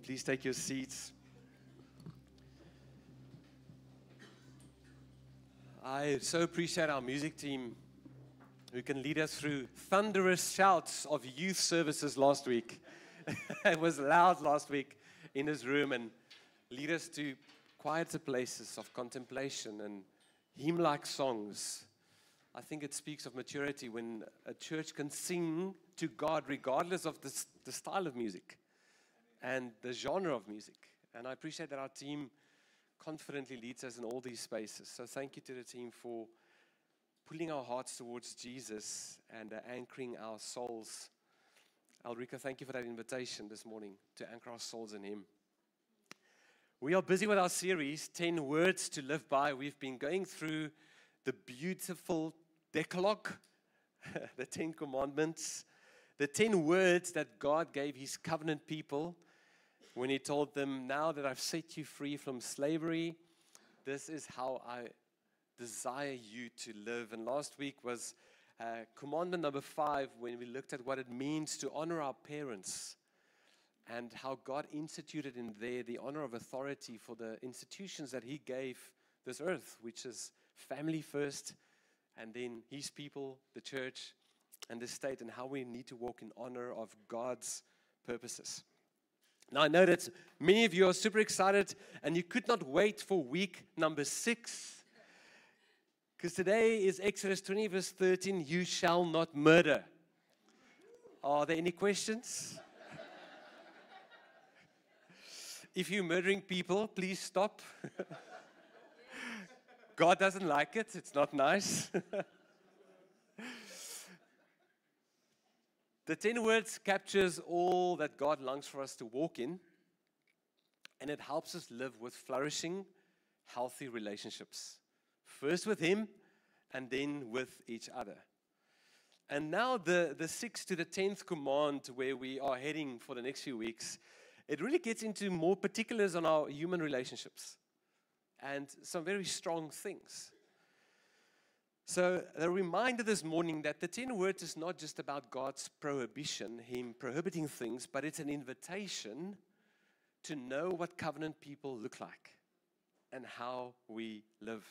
Please take your seats. I so appreciate our music team who can lead us through thunderous shouts of youth services last week. It was loud last week in this room, and lead us to quieter places of contemplation and hymn-like songs. I think it speaks of maturity when a church can sing to God regardless of the style of music and the genre of music. And I appreciate that our team confidently leads us in all these spaces. So thank you to the team for pulling our hearts towards Jesus and anchoring our souls. Ulrika, thank you for that invitation this morning to anchor our souls in Him. We are busy with our series, 10 Words to Live By. We've been going through the beautiful Decalogue, the 10 Commandments, the 10 words that God gave His covenant people when He told them, now that I've set you free from slavery, this is how I desire you to live. And last week was commandment number 5, when we looked at what it means to honor our parents and how God instituted in there the honor of authority for the institutions that He gave this earth, which is family first, and then His people, the church, and the state, and how we need to walk in honor of God's purposes. Now, I know that many of you are super excited, and you could not wait for week number 6, because today is Exodus 20, verse 13, you shall not murder. Are there any questions? If you're murdering people, please stop. God doesn't like it. It's not nice. The 10 words captures all that God longs for us to walk in, and it helps us live with flourishing, healthy relationships. First with Him, and then with each other. And now the 6th to the 10th command, where we are heading for the next few weeks, it really gets into more particulars on our human relationships and some very strong things. So a reminder this morning that the 10 words is not just about God's prohibition, Him prohibiting things, but it's an invitation to know what covenant people look like and how we live.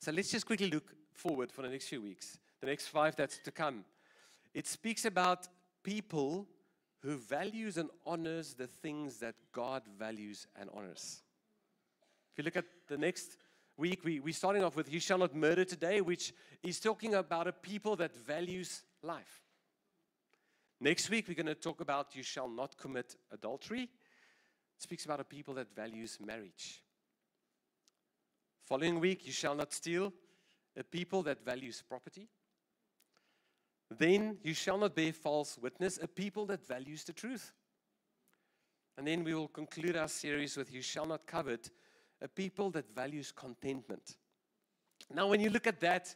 So let's just quickly look forward for the next few weeks, the next 5 that's to come. It speaks about people who values and honors the things that God values and honors. If you look at the next week, we're starting off with you shall not murder today, which is talking about a people that values life. Next week, we're going to talk about you shall not commit adultery. It speaks about a people that values marriage. Following week, you shall not steal, a people that values property. Then you shall not bear false witness, a people that values the truth. And then we will conclude our series with you shall not covet, a people that values contentment. Now, when you look at that,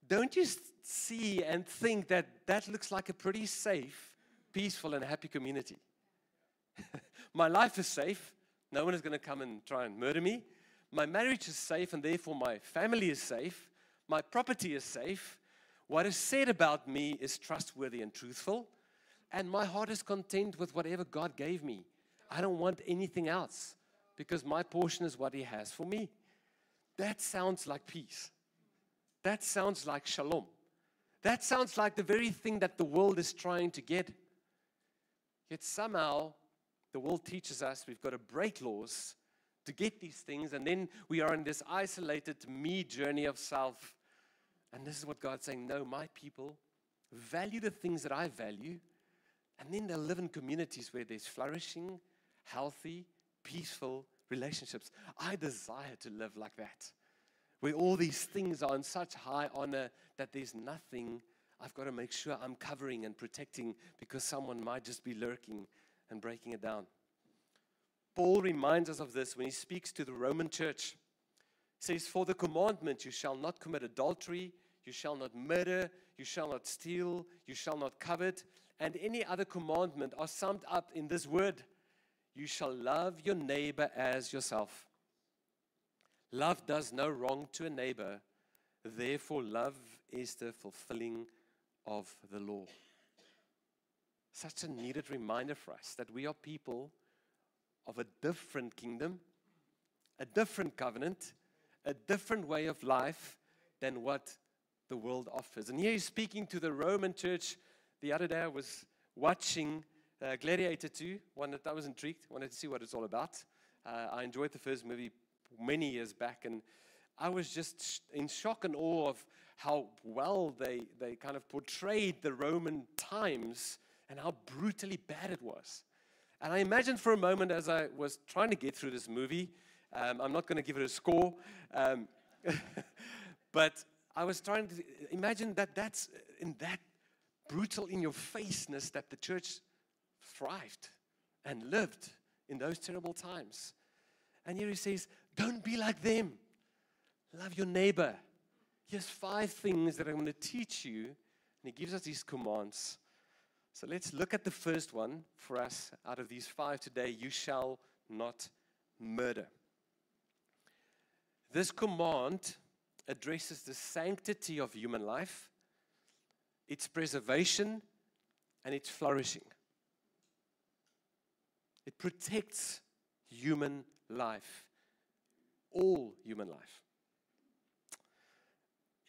don't you see and think that that looks like a pretty safe, peaceful, and happy community? My life is safe. No one is going to come and try and murder me. My marriage is safe, and therefore my family is safe. My property is safe. What is said about me is trustworthy and truthful. And my heart is content with whatever God gave me. I don't want anything else, because my portion is what He has for me. That sounds like peace. That sounds like shalom. That sounds like the very thing that the world is trying to get. Yet somehow, the world teaches us we've got to break laws to get these things, and then we are in this isolated me journey of self. And this is what God's saying, no, my people value the things that I value, and then they'll live in communities where there's flourishing, healthy, peaceful relationships. I desire to live like that, where all these things are in such high honor that there's nothing I've got to make sure I'm covering and protecting because someone might just be lurking and breaking it down. Paul reminds us of this when he speaks to the Roman church. He says, for the commandment, you shall not commit adultery, you shall not murder, you shall not steal, you shall not covet, and any other commandment are summed up in this word, you shall love your neighbor as yourself. Love does no wrong to a neighbor. Therefore, love is the fulfilling of the law. such a needed reminder for us that we are people of a different kingdom, a different covenant, a different way of life than what the world offers. And here he's speaking to the Roman church. The other day I was watching Gladiator 2, one that I was intrigued, wanted to see what it's all about. I enjoyed the first movie many years back, and I was just in shock and awe of how well they kind of portrayed the Roman times and how brutally bad it was. And I imagined for a moment as I was trying to get through this movie, I'm not going to give it a score, but I was trying to imagine that that's in that brutal in-your-faceness that the church thrived and lived in those terrible times. And here he says, don't be like them. Love your neighbor. Here's 5 things that I'm going to teach you. And he gives us these commands. So let's look at the first one for us out of these 5 today. You shall not murder. This command addresses the sanctity of human life, its preservation, and its flourishing. It protects human life, all human life.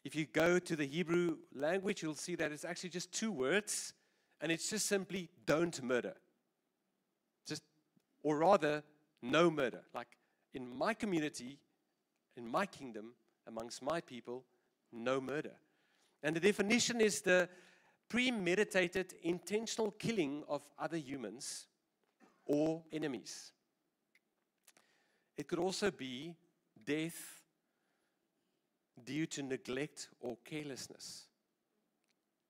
If you go to the Hebrew language, you'll see that it's actually just 2 words, and it's just simply don't murder. Or rather, no murder. Like in my community, in my kingdom, amongst my people, no murder. And the definition is the premeditated, intentional killing of other humans or enemies. It could also be death due to neglect or carelessness,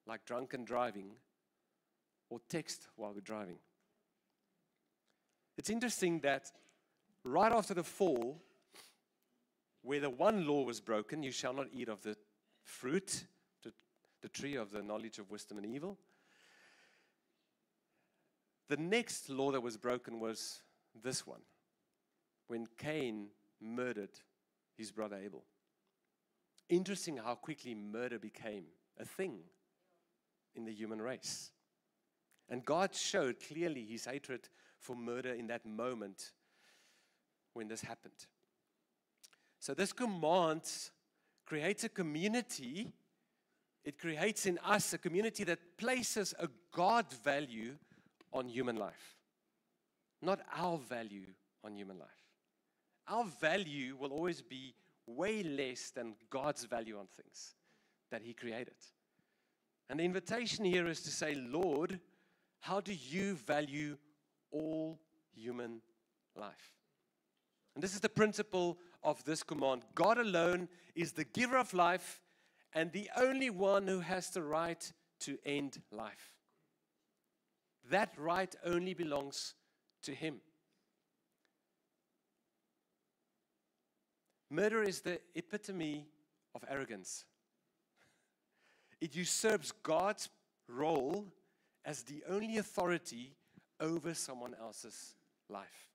like drunken driving or text while we're driving. It's interesting that right after the fall, where the one law was broken, you shall not eat of the fruit, the tree of the knowledge of wisdom and evil, the next law that was broken was this one, when Cain murdered his brother Abel. Interesting how quickly murder became a thing in the human race. And God showed clearly his hatred for murder in that moment when this happened. So this command creates a community. It creates in us a community that places a God value on human life, not our value on human life. Our value will always be way less than God's value on things that he created. And the invitation here is to say, Lord, how do you value all human life? And this is the principle of this command. God alone is the giver of life and the only one who has the right to end life. That right only belongs to him. Murder is the epitome of arrogance. It usurps God's role as the only authority over someone else's life.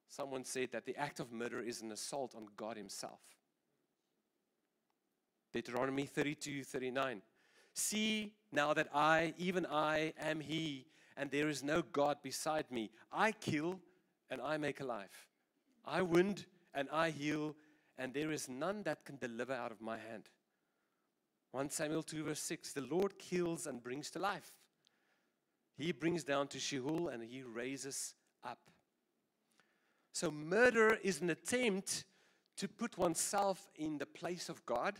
Someone said that the act of murder is an assault on God himself. Deuteronomy 32:39. See now that I, even I, am he, and there is no God beside me. I kill and I make alive. I wound and I heal, and there is none that can deliver out of my hand. 1 Samuel 2:6. The Lord kills and brings to life. He brings down to Sheol and he raises up. So murder is an attempt to put oneself in the place of God.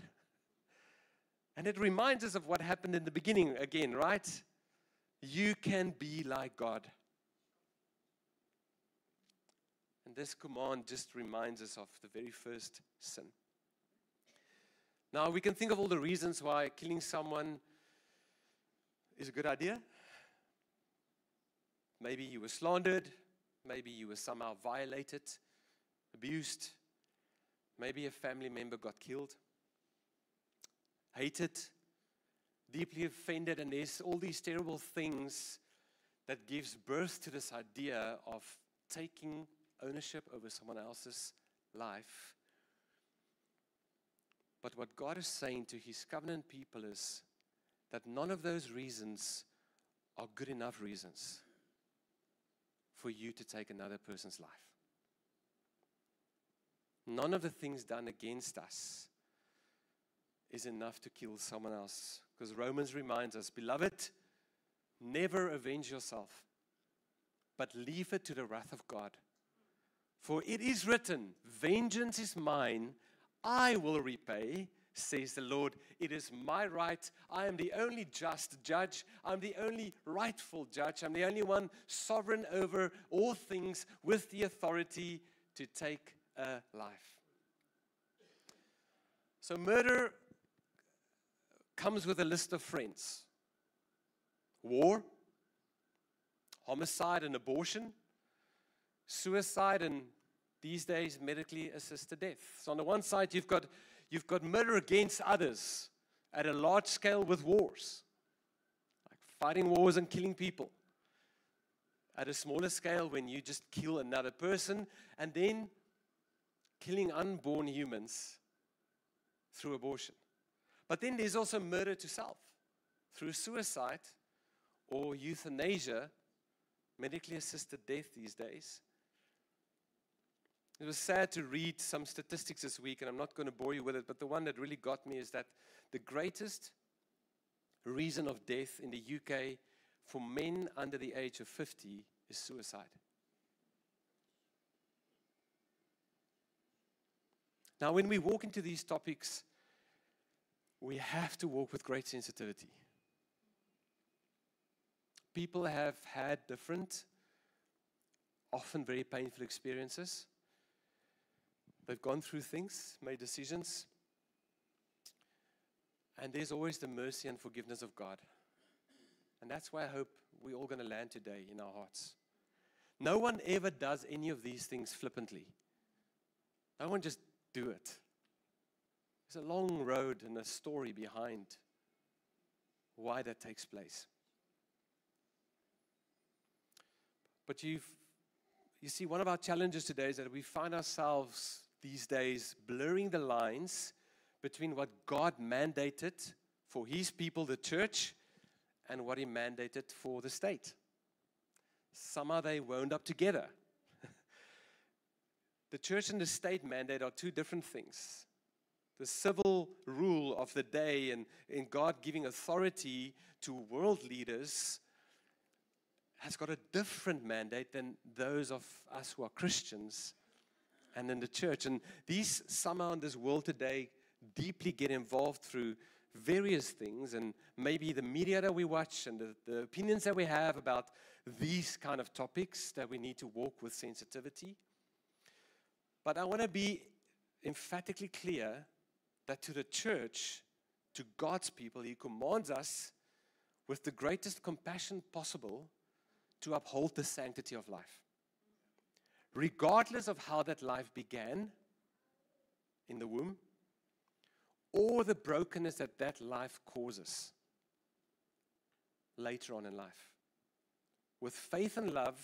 And it reminds us of what happened in the beginning again, right? You can be like God. And this command just reminds us of the very first sin. Now, we can think of all the reasons why killing someone is a good idea. Maybe you were slandered. Maybe you were somehow violated, abused. Maybe a family member got killed, hated, deeply offended, and there's all these terrible things that gives birth to this idea of taking ownership over someone else's life. But what God is saying to his covenant people is that none of those reasons are good enough reasons for you to take another person's life. None of the things done against us is enough to kill someone else. Because Romans reminds us, beloved, never avenge yourself, but leave it to the wrath of God. For it is written, vengeance is mine, I will repay, says the Lord. It is my right. I am the only just judge. I'm the only rightful judge. I'm the only one sovereign over all things with the authority to take a life. So murder comes with a list of friends. War, homicide and abortion, suicide, and these days medically assisted death. So on the one side you've got murder against others at a large scale with wars, like fighting wars and killing people. At a smaller scale when you just kill another person, and then killing unborn humans through abortion. But then there's also murder to self through suicide or euthanasia, medically assisted death these days. It was sad to read some statistics this week, and I'm not going to bore you with it, but the one that really got me is that the greatest reason of death in the UK for men under the age of 50 is suicide. Now, when we walk into these topics, we have to walk with great sensitivity. People have had different, often very painful experiences. They've gone through things, made decisions, and there's always the mercy and forgiveness of God. And that's why I hope we're all going to land today in our hearts. No one ever does any of these things flippantly. No one just do it. There's a long road and a story behind why that takes place. But you see, one of our challenges today is that we find ourselves these days blurring the lines between what God mandated for His people, the church, and what He mandated for the state. Somehow they wound up together. The church and the state mandate are two different things. The civil rule of the day and God giving authority to world leaders has got a different mandate than those of us who are Christians and in the church. And these somehow in this world today deeply get involved through various things, and maybe the media that we watch and the opinions that we have about these kind of topics that we need to walk with sensitivity. But I want to be emphatically clear that to the church, to God's people, He commands us with the greatest compassion possible to uphold the sanctity of life. Regardless of how that life began in the womb, or the brokenness that that life causes later on in life. With faith and love,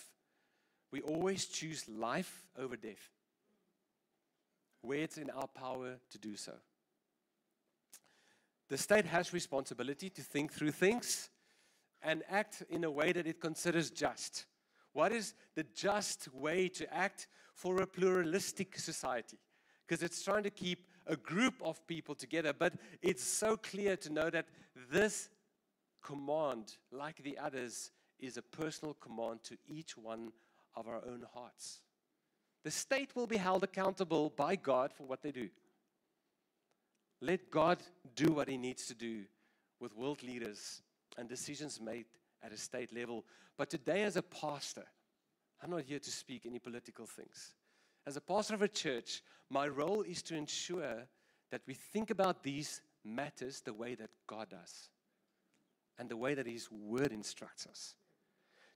we always choose life over death, where it's in our power to do so. The state has responsibility to think through things and act in a way that it considers just. What is the just way to act for a pluralistic society? Because it's trying to keep a group of people together, but it's so clear to know that this command, like the others, is a personal command to each one of our own hearts. The state will be held accountable by God for what they do. Let God do what He needs to do with world leaders and decisions made at a state level. But today as a pastor, I'm not here to speak any political things. As a pastor of a church, my role is to ensure that we think about these matters the way that God does and the way that His Word instructs us.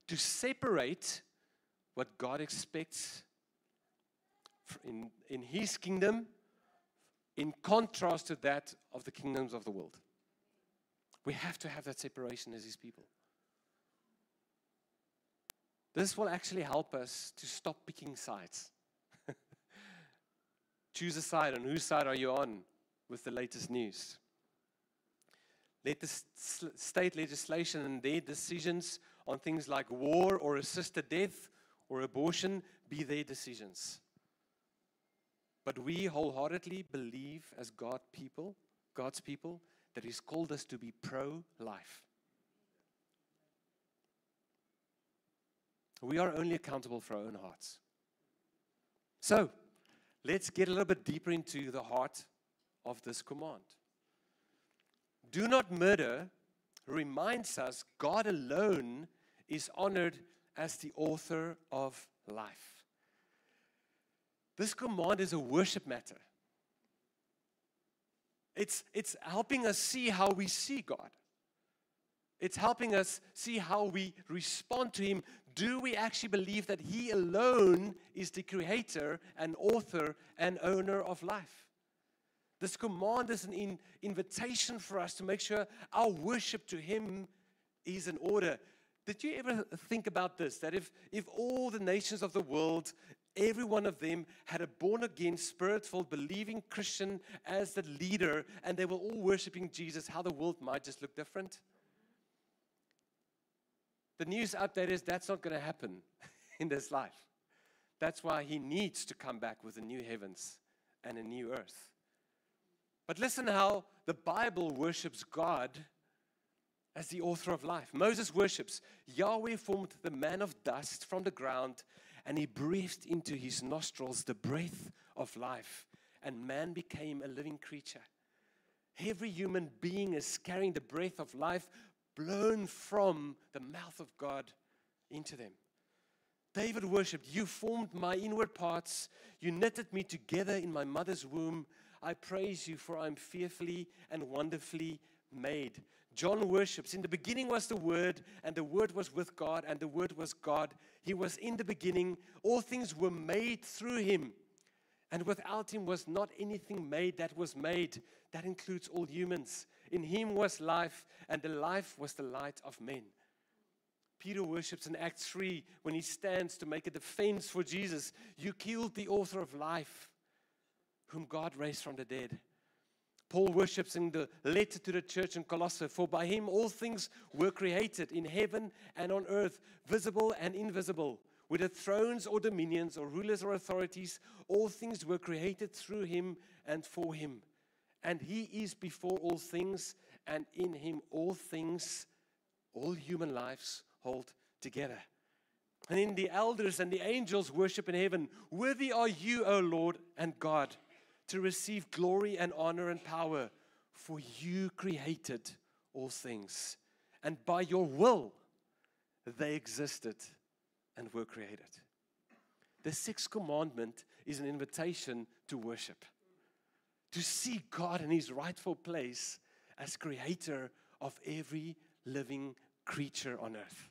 To separate what God expects in His kingdom in contrast to that of the kingdoms of the world. We have to have that separation as His people. This will actually help us to stop picking sides. Choose a side. On whose side are you on with the latest news? Let the state legislation and their decisions on things like war or assisted death or abortion be their decisions. But we wholeheartedly believe as God's people, that He's called us to be pro-life. We are only accountable for our own hearts. So, let's get a little bit deeper into the heart of this command. Do not murder reminds us God alone is honored as the author of life. This command is a worship matter. It's helping us see how we see God. It's helping us see how we respond to Him. Do we actually believe that He alone is the creator and author and owner of life? This command is an invitation for us to make sure our worship to Him is in order. Did you ever think about this? That if all the nations of the world, every one of them had a born-again, spirit-filled, believing Christian as the leader, and they were all worshiping Jesus, how the world might just look different? The news update is that's not going to happen in this life. That's why He needs to come back with a new heavens and a new earth. But listen how the Bible worships God as the author of life. Moses worships. Yahweh formed the man of dust from the ground, and He breathed into his nostrils the breath of life, and man became a living creature. Every human being is carrying the breath of life blown from the mouth of God into them. David worshipped. You formed my inward parts. You knitted me together in my mother's womb. I praise you, for I am fearfully and wonderfully made. John worships. In the beginning was the Word, and the Word was with God, and the Word was God. He was in the beginning. All things were made through Him, and without Him was not anything made that was made. That includes all humans. In Him was life, and the life was the light of men. Peter worships in Acts 3 when he stands to make a defense for Jesus. You killed the author of life, whom God raised from the dead. Paul worships in the letter to the church in Colossae. For by Him all things were created in heaven and on earth, visible and invisible. Whether thrones or dominions or rulers or authorities, all things were created through Him and for Him. And He is before all things, and in Him all things, all human lives hold together. And then the elders and the angels worship in heaven. Worthy are you, O Lord and God, to receive glory and honor and power, for you created all things, and by your will they existed and were created. The sixth commandment is an invitation to worship, to see God in His rightful place as creator of every living creature on earth.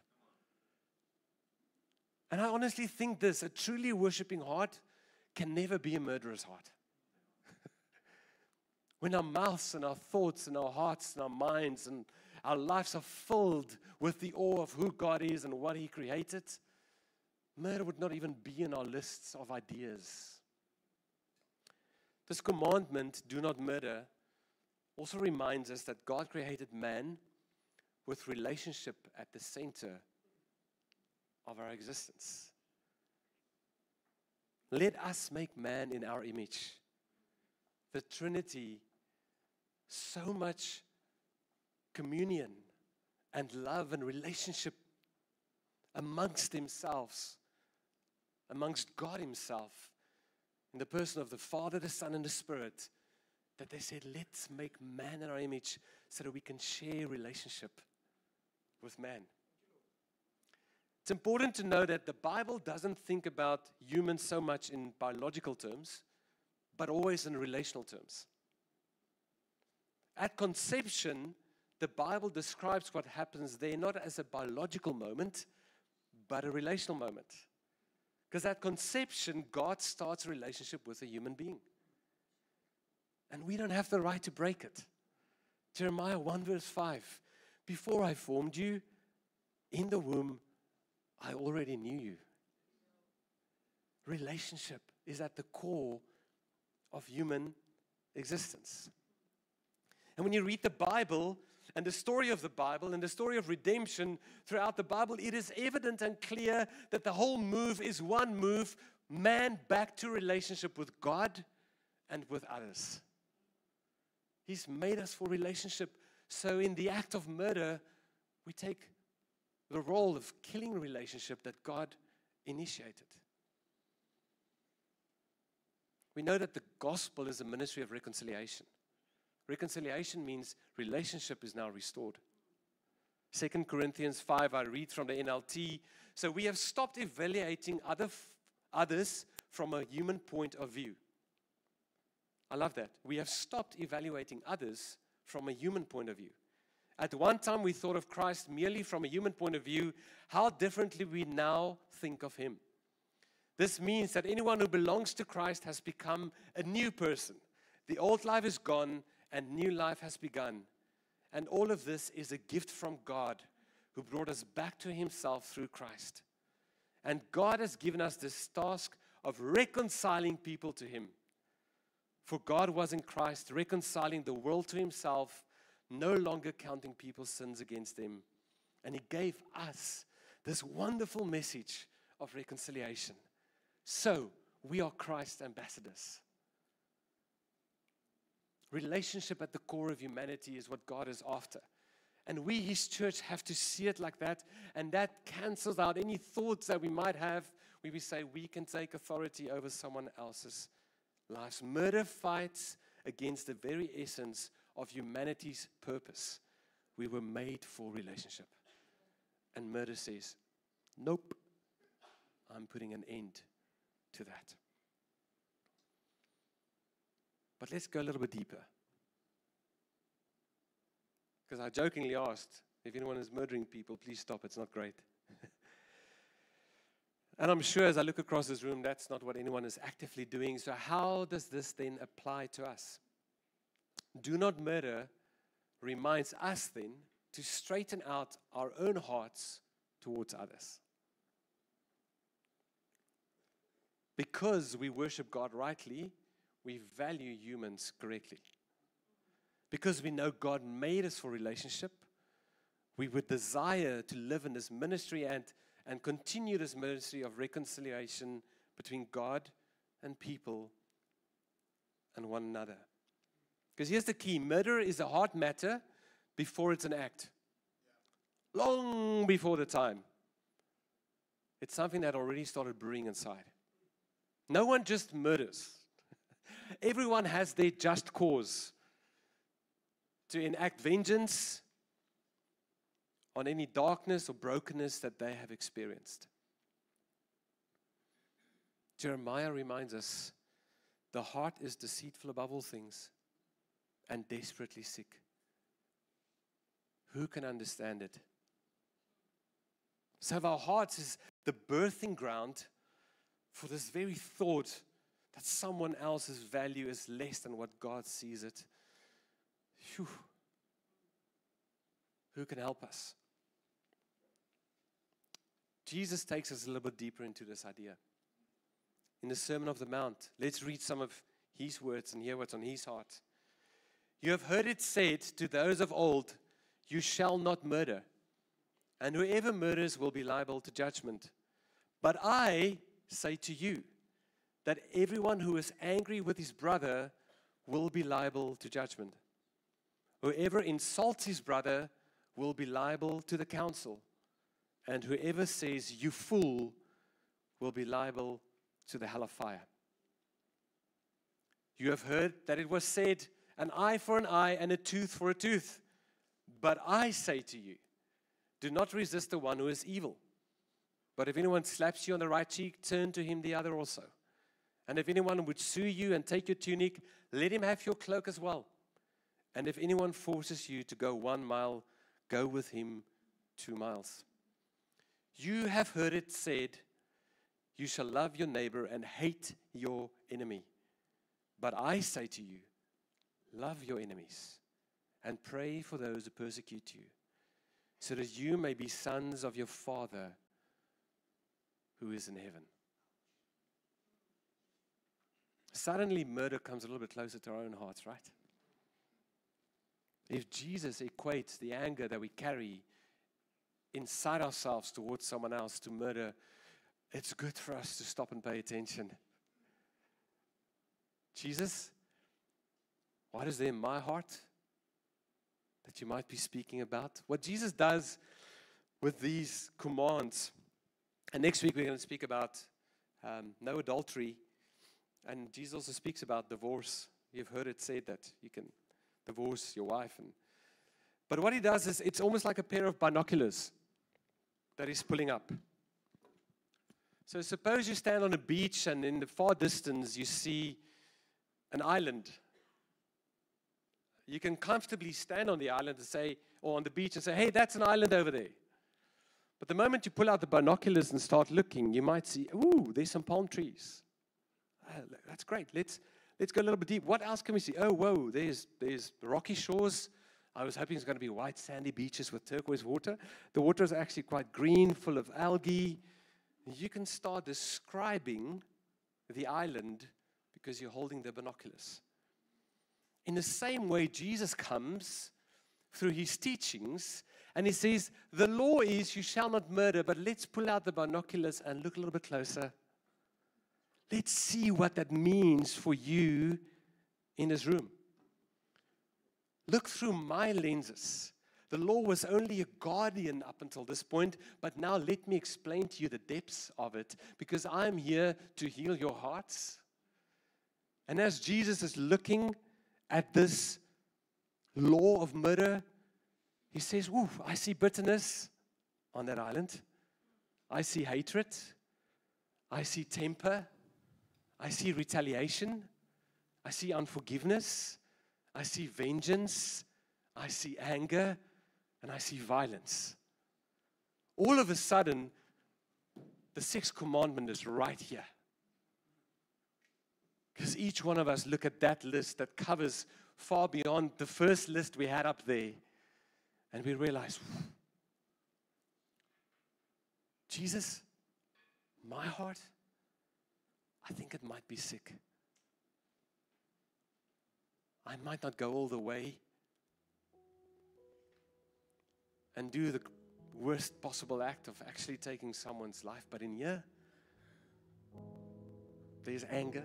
And I honestly think this, a truly worshiping heart can never be a murderer's heart. When our mouths and our thoughts and our hearts and our minds and our lives are filled with the awe of who God is and what He created, murder would not even be in our lists of ideas. This commandment, do not murder, also reminds us that God created man with relationship at the center of our existence. Let us make man in our image. The Trinity, so much communion and love and relationship amongst themselves, amongst God Himself, in the person of the Father, the Son, and the Spirit, that they said, let's make man in our image so that we can share relationship with man. It's important to know that the Bible doesn't think about humans so much in biological terms, but always in relational terms. At conception, the Bible describes what happens there not as a biological moment, but a relational moment. Because at conception, God starts a relationship with a human being. And we don't have the right to break it. Jeremiah 1 verse 5, before I formed you in the womb, I already knew you. Relationship is at the core of human existence. And when you read the Bible, and the story of the Bible and the story of redemption throughout the Bible, it is evident and clear that the whole move is one move, man back to relationship with God and with others. He's made us for relationship. So in the act of murder, we take the role of killing a relationship that God initiated. We know that the gospel is a ministry of reconciliation. Reconciliation means relationship is now restored. 2 Corinthians 5, I read from the NLT. So we have stopped evaluating others from a human point of view. I love that. We have stopped evaluating others from a human point of view. At one time, we thought of Christ merely from a human point of view. How differently we now think of him. This means that anyone who belongs to Christ has become a new person. The old life is gone and new life has begun. And all of this is a gift from God who brought us back to himself through Christ. And God has given us this task of reconciling people to him. For God was in Christ reconciling the world to himself, no longer counting people's sins against them. And he gave us this wonderful message of reconciliation. So, we are Christ's ambassadors. Relationship at the core of humanity is what God is after. And we, his church, have to see it like that. And that cancels out any thoughts that we might have where we say we can take authority over someone else's lives. Murder fights against the very essence of humanity's purpose. We were made for relationship. And murder says, nope, I'm putting an end to that. But let's go a little bit deeper. Because I jokingly asked, if anyone is murdering people, please stop, it's not great. And I'm sure as I look across this room, that's not what anyone is actively doing. So how does this then apply to us? Do not murder reminds us then to straighten out our own hearts towards others. Because we worship God rightly, we value humans correctly. Because we know God made us for relationship, we would desire to live in this ministry and continue this ministry of reconciliation between God and people and one another. Because here's the key. Murder is a heart matter before it's an act. Long before the time. It's something that already started brewing inside. No one just murders. Everyone has their just cause to enact vengeance on any darkness or brokenness that they have experienced. Jeremiah reminds us, the heart is deceitful above all things and desperately sick. Who can understand it? So if our hearts is the birthing ground for this very thought that someone else's value is less than what God sees it, whew, who can help us? Jesus takes us a little bit deeper into this idea. In the Sermon on the Mount, let's read some of his words and hear what's on his heart. You have heard it said to those of old, you shall not murder, and whoever murders will be liable to judgment. But I say to you that everyone who is angry with his brother will be liable to judgment. Whoever insults his brother will be liable to the council. And whoever says, you fool, will be liable to the hell of fire. You have heard that it was said, an eye for an eye and a tooth for a tooth. But I say to you, do not resist the one who is evil. But if anyone slaps you on the right cheek, turn to him the other also. And if anyone would sue you and take your tunic, let him have your cloak as well. And if anyone forces you to go 1 mile, go with him 2 miles. You have heard it said, you shall love your neighbor and hate your enemy. But I say to you, love your enemies and pray for those who persecute you, so that you may be sons of your Father who is in heaven. Suddenly, murder comes a little bit closer to our own hearts, right? If Jesus equates the anger that we carry inside ourselves towards someone else to murder, it's good for us to stop and pay attention. Jesus, what is there in my heart that you might be speaking about? What Jesus does with these commands, and next week we're going to speak about no adultery, and Jesus also speaks about divorce. You've heard it said that you can divorce your wife. But what he does is it's almost like a pair of binoculars that he's pulling up. So suppose you stand on a beach and in the far distance you see an island. You can comfortably stand on the island and say, or on the beach and say, hey, that's an island over there. But the moment you pull out the binoculars and start looking, you might see, ooh, there's some palm trees. That's great. Let's go a little bit deep. What else can we see? Oh, whoa, there's rocky shores. I was hoping it's going to be white sandy beaches with turquoise water. The water is actually quite green, full of algae. You can start describing the island because you're holding the binoculars. In the same way, Jesus comes through his teachings and he says, the law is you shall not murder, but let's pull out the binoculars and look a little bit closer. Let's see what that means for you in this room. Look through my lenses. The law was only a guardian up until this point, but now let me explain to you the depths of it, because I'm here to heal your hearts. And as Jesus is looking at this law of murder, he says, ooh, I see bitterness on that island. I see hatred. I see temper. I see retaliation. I see unforgiveness. I see vengeance. I see anger. And I see violence. All of a sudden, the sixth commandment is right here. Because each one of us look at that list that covers far beyond the first list we had up there. And we realize, Jesus, my heart, I think it might be sick. I might not go all the way and do the worst possible act of actually taking someone's life. But in here, there's anger.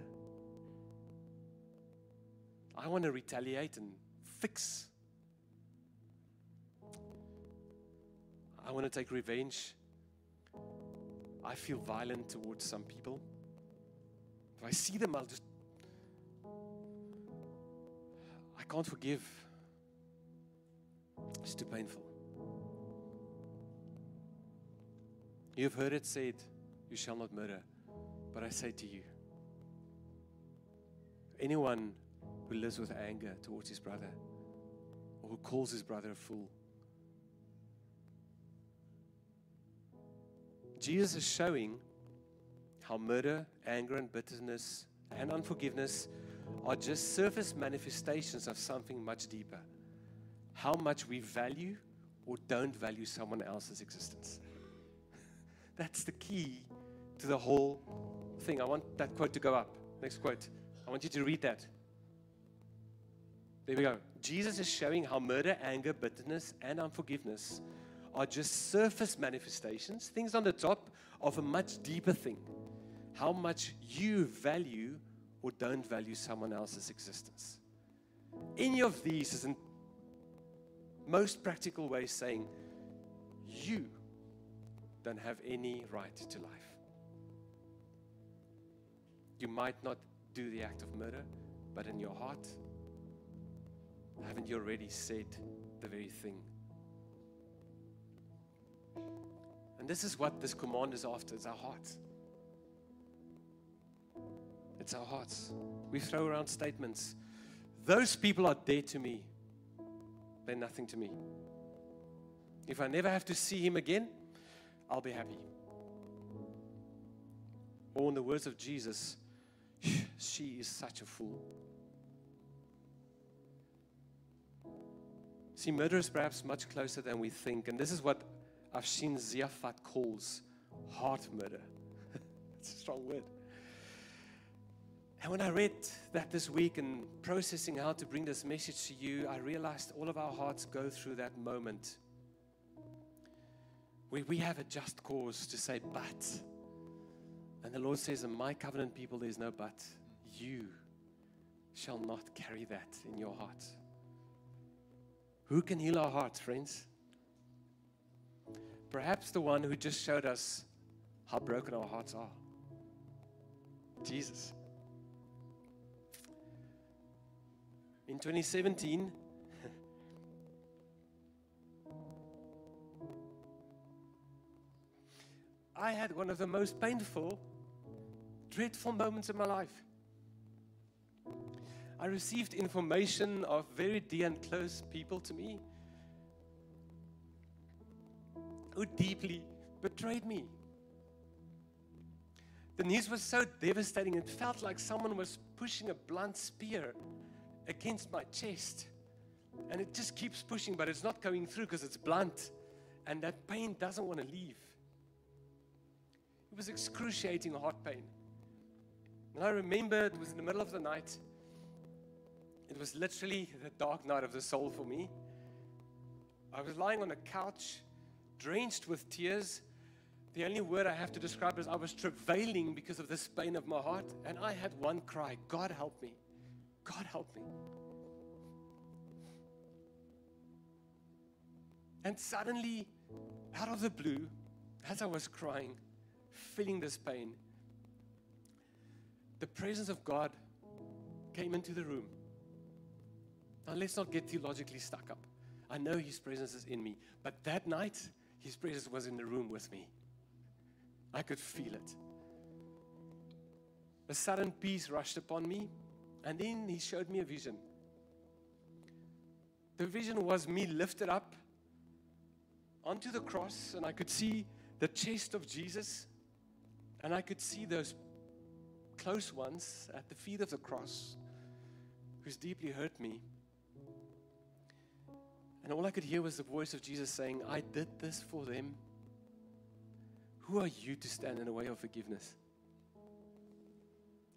I want to retaliate and fix. I want to take revenge. I feel violent towards some people. If I see them, I can't forgive. It's too painful. You've heard it said, you shall not murder. But I say to you, anyone who lives with anger towards his brother, or who calls his brother a fool, Jesus is showing how murder, anger, and bitterness and unforgiveness are just surface manifestations of something much deeper. How much we value or don't value someone else's existence. That's the key to the whole thing. I want that quote to go up. Next quote. I want you to read that. There we go. Jesus is showing how murder, anger, bitterness, and unforgiveness are just surface manifestations, things on the top of a much deeper thing. How much you value or don't value someone else's existence. Any of these is in most practical way saying, you don't have any right to life. You might not do the act of murder, but in your heart, haven't you already said the very thing? And this is what this command is after. It's our hearts. It's our hearts. We throw around statements. Those people are dead to me. They're nothing to me. If I never have to see him again, I'll be happy. Or in the words of Jesus, she is such a fool. See, murder is perhaps much closer than we think. And this is what Afshin Ziafat calls heart murder. It's a strong word. And when I read that this week and processing how to bring this message to you, I realized all of our hearts go through that moment where we have a just cause to say, but. And the Lord says, in my covenant people, there's no but. You shall not carry that in your heart. Who can heal our hearts, friends? Perhaps the one who just showed us how broken our hearts are. Jesus. In 2017, I had one of the most painful, dreadful moments in my life. I received information of very dear and close people to me who deeply betrayed me. The news was so devastating, it felt like someone was pushing a blunt spear against my chest. And it just keeps pushing, but it's not going through because it's blunt. And that pain doesn't want to leave. It was excruciating heart pain. And I remember it was in the middle of the night. It was literally the dark night of the soul for me. I was lying on a couch, drenched with tears. The only word I have to describe is I was travailing because of this pain of my heart. And I had one cry, God help me. God help me. And suddenly, out of the blue, as I was crying, feeling this pain, the presence of God came into the room. Now let's not get theologically stuck up. I know His presence is in me, but that night, His presence was in the room with me. I could feel it. A sudden peace rushed upon me, and then He showed me a vision. The vision was me lifted up onto the cross, and I could see the chest of Jesus, and I could see those close ones at the feet of the cross who's deeply hurt me. And all I could hear was the voice of Jesus saying, I did this for them. Who are you to stand in the way of forgiveness?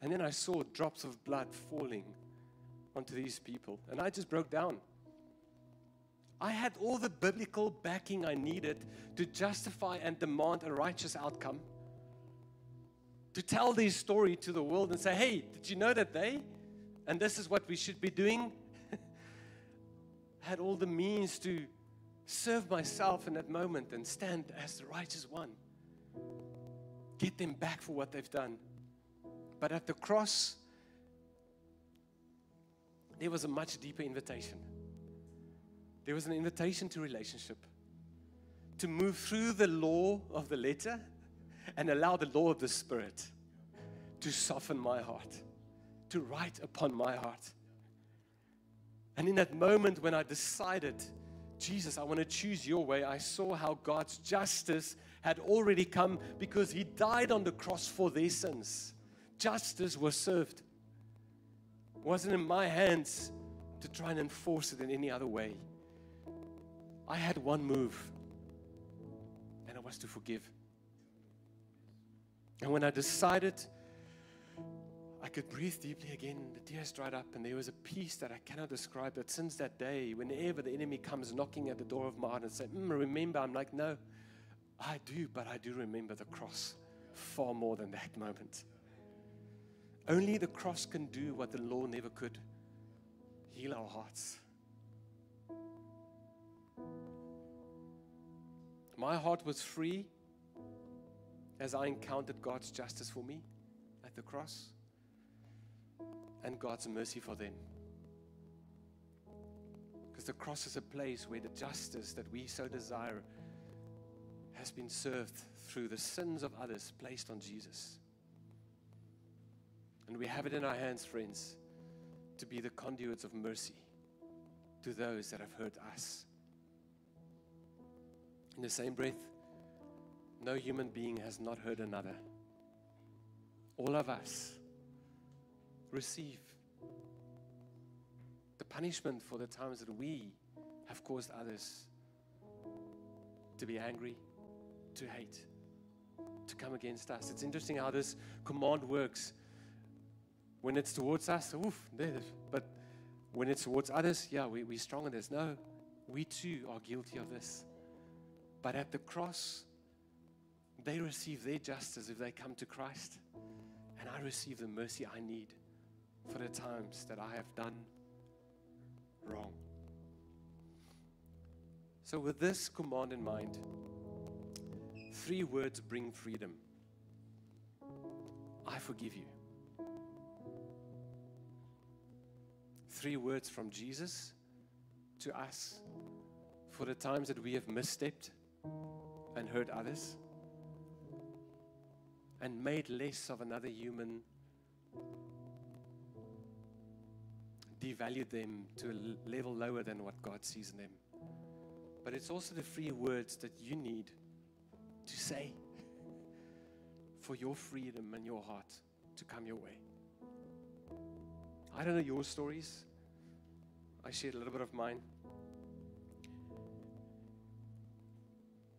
And then I saw drops of blood falling onto these people. And I just broke down. I had all the biblical backing I needed to justify and demand a righteous outcome. To tell this story to the world and say, hey, did you know that they? And this is what we should be doing. I had all the means to serve myself in that moment and stand as the righteous one. Get them back for what they've done. But at the cross, there was a much deeper invitation. There was an invitation to relationship. To move through the law of the letter and allow the law of the Spirit to soften my heart, to write upon my heart. And in that moment when I decided, Jesus, I want to choose your way, I saw how God's justice had already come because He died on the cross for their sins. Justice was served. It wasn't in my hands to try and enforce it in any other way. I had one move, and it was to forgive. And when I decided I could breathe deeply again, the tears dried up, and there was a peace that I cannot describe. That since that day, whenever the enemy comes knocking at the door of my heart and says, remember, I'm like, no, I do, but I do remember the cross far more than that moment. Only the cross can do what the law never could. Heal our hearts. My heart was free as I encountered God's justice for me at the cross and God's mercy for them. Because the cross is a place where the justice that we so desire has been served through the sins of others placed on Jesus. And we have it in our hands, friends, to be the conduits of mercy to those that have hurt us. In the same breath, no human being has not hurt another. All of us receive the punishment for the times that we have caused others to be angry, to hate, to come against us. It's interesting how this command works. When it's towards us, but when it's towards others, yeah, we're strong in this. No, we too are guilty of this. But at the cross, they receive their justice if they come to Christ. And I receive the mercy I need for the times that I have done wrong. So with this command in mind, 3 words bring freedom. I forgive you. 3 words from Jesus to us for the times that we have misstepped and hurt others and made less of another human, devalued them to a level lower than what God sees in them. But it's also the 3 words that you need to say for your freedom and your heart to come your way. I don't know your stories. I shared a little bit of mine.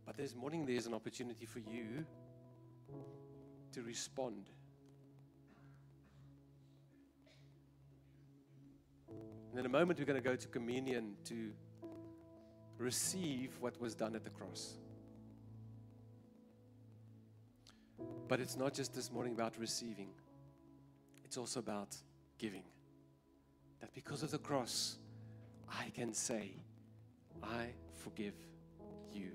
But this morning there's an opportunity for you to respond. And in a moment we're going to go to communion to receive what was done at the cross. But it's not just this morning about receiving. It's also about giving. That because of the cross, I can say, I forgive you.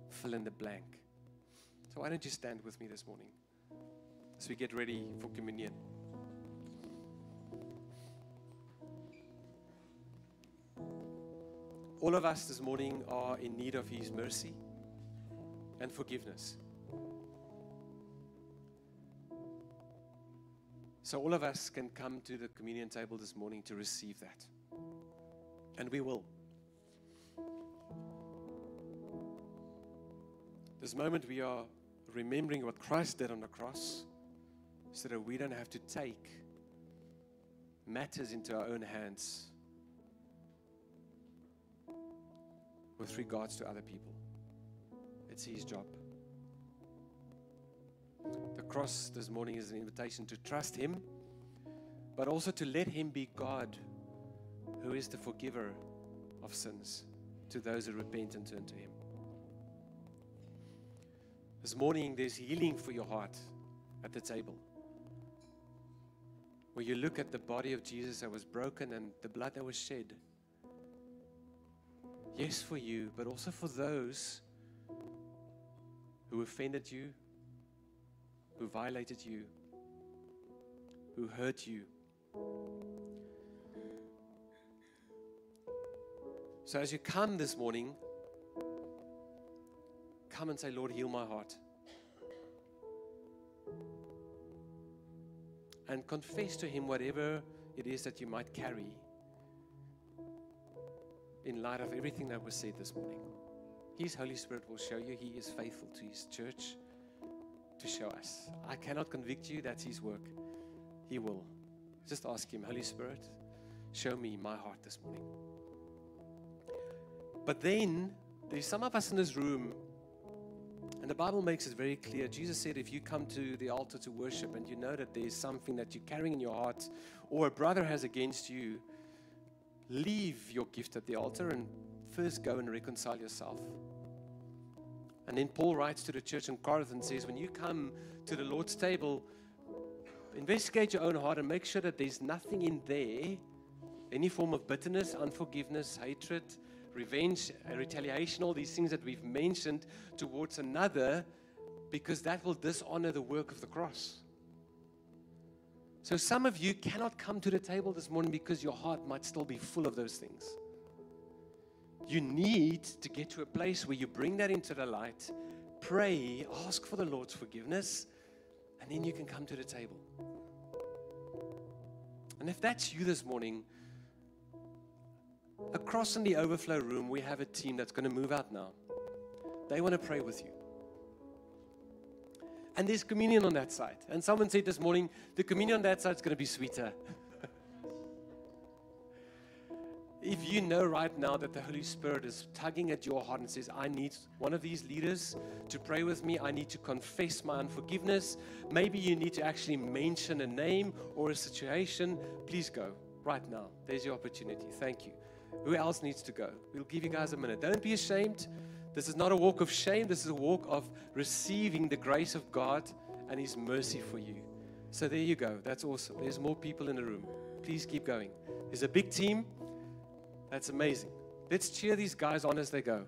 Fill in the blank. So why don't you stand with me this morning as we get ready for communion. All of us this morning are in need of His mercy and forgiveness. So all of us can come to the communion table this morning to receive that. And we will. This moment we are remembering what Christ did on the cross so that we don't have to take matters into our own hands with regards to other people. It's His job. The cross this morning is an invitation to trust Him, but also to let Him be God, who is the forgiver of sins to those who repent and turn to Him. This morning there's healing for your heart at the table, where you look at the body of Jesus that was broken and the blood that was shed. Yes, for you, but also for those who offended you, who violated you, who hurt you. So as you come this morning, come and say, Lord, heal my heart. And confess to Him whatever it is that you might carry in light of everything that was said this morning. His Holy Spirit will show you. He is faithful to His church to show us. I cannot convict you. That's His work. He will. Just ask Him, Holy Spirit, show me my heart this morning. But then, there's some of us in this room, and the Bible makes it very clear. Jesus said, if you come to the altar to worship and you know that there's something that you're carrying in your heart or a brother has against you, leave your gift at the altar and first go and reconcile yourself. And then Paul writes to the church in Corinth and says, when you come to the Lord's table, investigate your own heart and make sure that there's nothing in there, any form of bitterness, unforgiveness, hatred, revenge, retaliation, all these things that we've mentioned towards another, because that will dishonor the work of the cross. So some of you cannot come to the table this morning because your heart might still be full of those things. You need to get to a place where you bring that into the light, pray, ask for the Lord's forgiveness, and then you can come to the table. And if that's you this morning, across in the overflow room, we have a team that's going to move out now. They want to pray with you. And there's communion on that side. And someone said this morning, the communion on that side is going to be sweeter. If you know right now that the Holy Spirit is tugging at your heart and says, I need one of these leaders to pray with me, I need to confess my unforgiveness, maybe you need to actually mention a name or a situation, please go right now. There's your opportunity. Thank you. Who else needs to go? We'll give you guys a minute. Don't be ashamed. This is not a walk of shame. This is a walk of receiving the grace of God and His mercy for you. So there you go. That's awesome. There's more people in the room. Please keep going. There's a big team. That's amazing. Let's cheer these guys on as they go.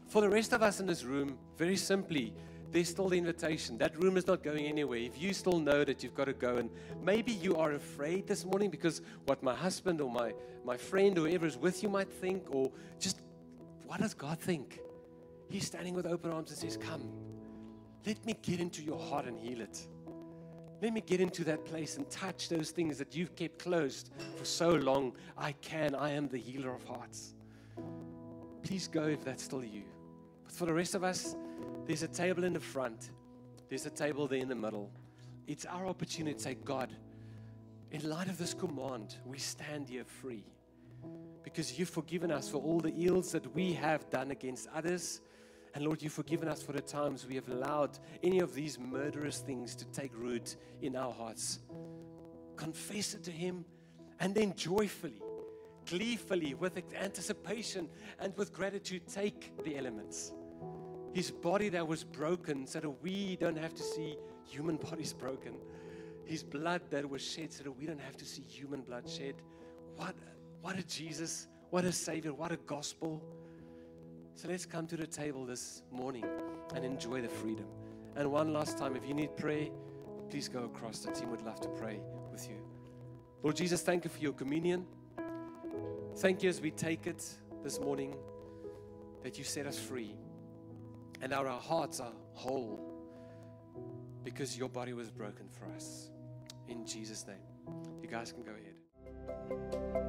For the rest of us in this room, very simply, there's still the invitation. That room is not going anywhere. If you still know that you've got to go, and maybe you are afraid this morning because what my husband or my friend or whoever is with you might think, or just what does God think? He's standing with open arms and says, come, let me get into your heart and heal it. Let me get into that place and touch those things that you've kept closed for so long. I am the healer of hearts. Please go if that's still you. But for the rest of us, there's a table in the front. There's a table there in the middle. It's our opportunity to say, God, in light of this command, we stand here free. Because you've forgiven us for all the ills that we have done against others. And Lord, you've forgiven us for the times we have allowed any of these murderous things to take root in our hearts. Confess it to Him, and then joyfully, gleefully, with anticipation and with gratitude, take the elements. His body that was broken so that we don't have to see human bodies broken. His blood that was shed so that we don't have to see human blood shed. What a Jesus, what a Savior, what a gospel. So let's come to the table this morning and enjoy the freedom. And one last time, if you need prayer, please go across. The team would love to pray with you. Lord Jesus, thank you for your communion. Thank you as we take it this morning that you set us free and our hearts are whole because your body was broken for us. In Jesus' name. You guys can go ahead.